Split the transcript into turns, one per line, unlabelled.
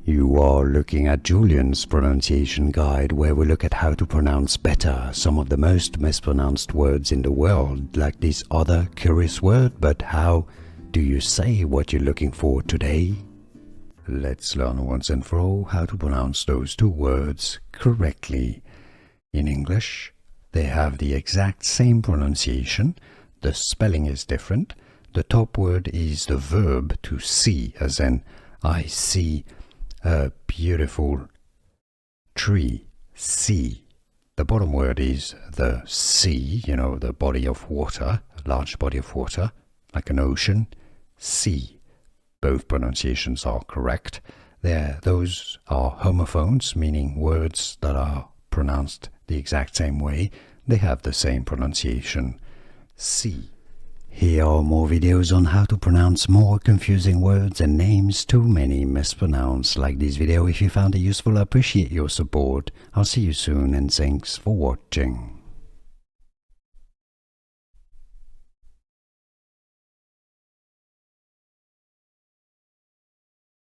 You are looking at Julian's pronunciation guide, where we look at how to pronounce better some of the most mispronounced words in the world, like this other curious word. But how do you say what you're looking for today? Let's learn once and for all how to pronounce those two words correctly. In English, they have the exact same pronunciation. The spelling is different. The top word is the verb to see, as in, I see a beautiful tree, see. The bottom word is the sea, the body of water, a large body of water, like an ocean, sea. Both pronunciations are correct. Those are homophones, meaning words that are pronounced the exact same way. They have the same pronunciation, sea. Here are more videos on how to pronounce more confusing words and names too many mispronounced. Like this video if you found it useful. I appreciate your support. I'll see you soon and thanks for watching.